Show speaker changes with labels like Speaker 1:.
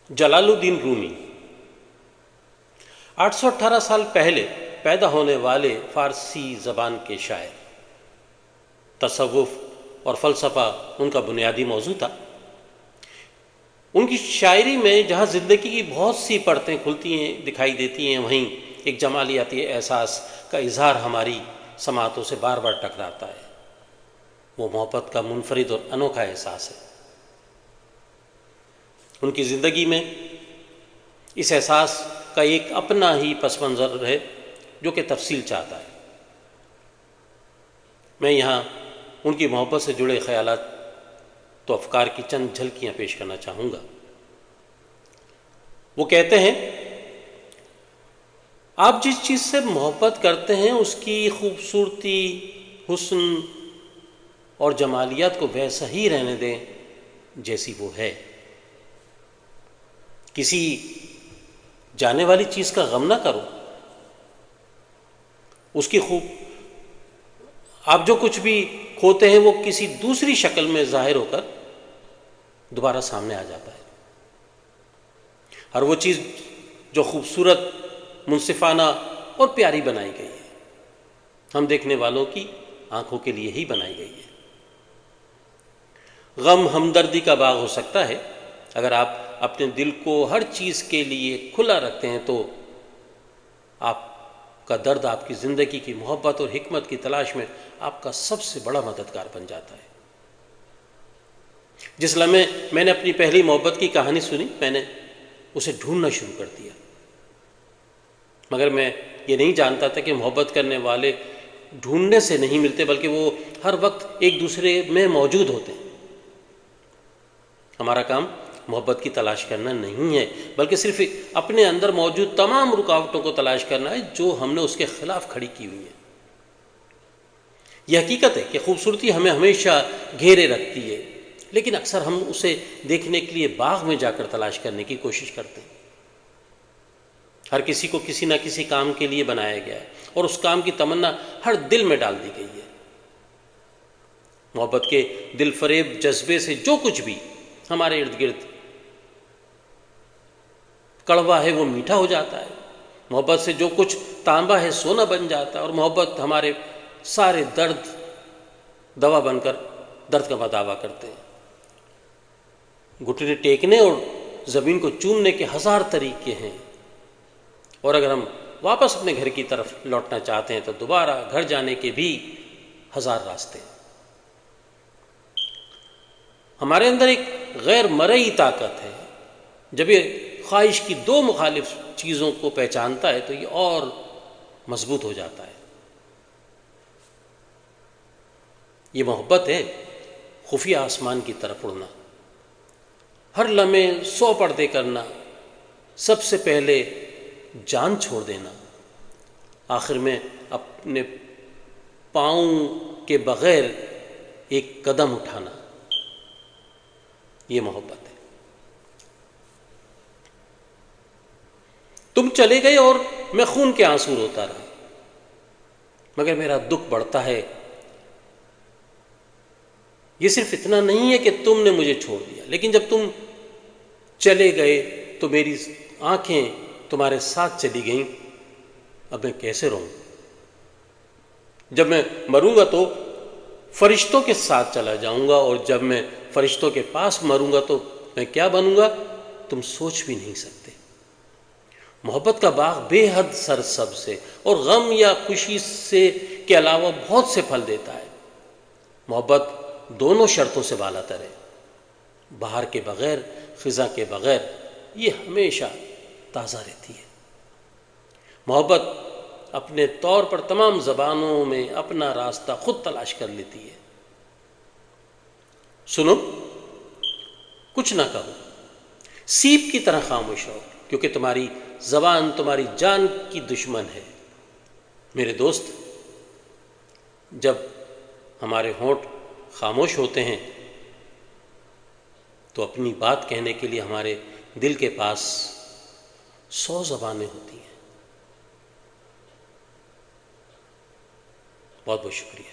Speaker 1: جلال الدین رومی 818 سال پہلے پیدا ہونے والے فارسی زبان کے شاعر، تصوف اور فلسفہ ان کا بنیادی موضوع تھا۔ ان کی شاعری میں جہاں زندگی کی بہت سی پرتیں کھلتی ہیں دکھائی دیتی ہیں، وہیں ایک جمالیاتی احساس کا اظہار ہماری سماعتوں سے بار بار ٹکراتا ہے۔ وہ محبت کا منفرد اور انوکھا احساس ہے۔ ان کی زندگی میں اس احساس کا ایک اپنا ہی پس منظر ہے جو کہ تفصیل چاہتا ہے۔ میں یہاں ان کی محبت سے جڑے خیالات تو افکار کی چند جھلکیاں پیش کرنا چاہوں گا۔ وہ کہتے ہیں، آپ جس چیز سے محبت کرتے ہیں اس کی خوبصورتی، حسن اور جمالیات کو ویسا ہی رہنے دیں جیسی وہ ہے۔ کسی جانے والی چیز کا غم نہ کرو۔ اس کی آپ جو کچھ بھی کھوتے ہیں وہ کسی دوسری شکل میں ظاہر ہو کر دوبارہ سامنے آ جاتا ہے۔ اور وہ چیز جو خوبصورت، منصفانہ اور پیاری بنائی گئی ہے، ہم دیکھنے والوں کی آنکھوں کے لیے ہی بنائی گئی ہے۔ غم ہمدردی کا باغ ہو سکتا ہے۔ اگر آپ اپنے دل کو ہر چیز کے لیے کھلا رکھتے ہیں تو آپ کا درد آپ کی زندگی کی محبت اور حکمت کی تلاش میں آپ کا سب سے بڑا مددگار بن جاتا ہے۔ جس لمحے میں نے اپنی پہلی محبت کی کہانی سنی، میں نے اسے ڈھونڈنا شروع کر دیا، مگر میں یہ نہیں جانتا تھا کہ محبت کرنے والے ڈھونڈنے سے نہیں ملتے بلکہ وہ ہر وقت ایک دوسرے میں موجود ہوتے ہیں۔ ہمارا کام محبت کی تلاش کرنا نہیں ہے بلکہ صرف اپنے اندر موجود تمام رکاوٹوں کو تلاش کرنا ہے جو ہم نے اس کے خلاف کھڑی کی ہوئی ہیں۔ یہ حقیقت ہے کہ خوبصورتی ہمیں ہمیشہ گھیرے رکھتی ہے، لیکن اکثر ہم اسے دیکھنے کے لیے باغ میں جا کر تلاش کرنے کی کوشش کرتے ہیں۔ ہر کسی کو کسی نہ کسی کام کے لیے بنایا گیا ہے اور اس کام کی تمنا ہر دل میں ڈال دی گئی ہے۔ محبت کے دل فریب جذبے سے جو کچھ بھی ہمارے ارد گرد کڑوا ہے وہ میٹھا ہو جاتا ہے۔ محبت سے جو کچھ تانبا ہے سونا بن جاتا ہے، اور محبت ہمارے سارے درد دوا بن کر درد کا مداوا کرتے ہیں۔ گھٹنے ٹیکنے اور زمین کو چومنے کے ہزار طریقے ہیں، اور اگر ہم واپس اپنے گھر کی طرف لوٹنا چاہتے ہیں تو دوبارہ گھر جانے کے بھی ہزار راستے ہیں۔ ہمارے اندر ایک غیر مرئی طاقت ہے۔ جب یہ خواہش کی دو مخالف چیزوں کو پہچانتا ہے تو یہ اور مضبوط ہو جاتا ہے۔ یہ محبت ہے خفیہ آسمان کی طرف اڑنا، ہر لمحے 100 پردے کرنا، سب سے پہلے جان چھوڑ دینا، آخر میں اپنے پاؤں کے بغیر ایک قدم اٹھانا۔ یہ محبت ہے۔ تم چلے گئے اور میں خون کے آنسو روتا رہا، مگر میرا دکھ بڑھتا ہے۔ یہ صرف اتنا نہیں ہے کہ تم نے مجھے چھوڑ دیا، لیکن جب تم چلے گئے تو میری آنکھیں تمہارے ساتھ چلی گئیں۔ اب میں کیسے رہوں؟ جب میں مروں گا تو فرشتوں کے ساتھ چلا جاؤں گا، اور جب میں فرشتوں کے پاس مروں گا تو میں کیا بنوں گا تم سوچ بھی نہیں سکتے۔ محبت کا باغ بے حد سرسبز ہے اور غم یا خوشی سے کے علاوہ بہت سے پھل دیتا ہے۔ محبت دونوں شرطوں سے بالا تر ہے، بہار کے بغیر، خزاں کے بغیر، یہ ہمیشہ تازہ رہتی ہے۔ محبت اپنے طور پر تمام زبانوں میں اپنا راستہ خود تلاش کر لیتی ہے۔ سنو، کچھ نہ کہو، سیپ کی طرح خاموش رہو، کیونکہ تمہاری زبان تمہاری جان کی دشمن ہے۔ میرے دوست، جب ہمارے ہونٹ خاموش ہوتے ہیں تو اپنی بات کہنے کے لیے ہمارے دل کے پاس 100 زبانیں ہوتی ہیں۔ بہت بہت شکریہ۔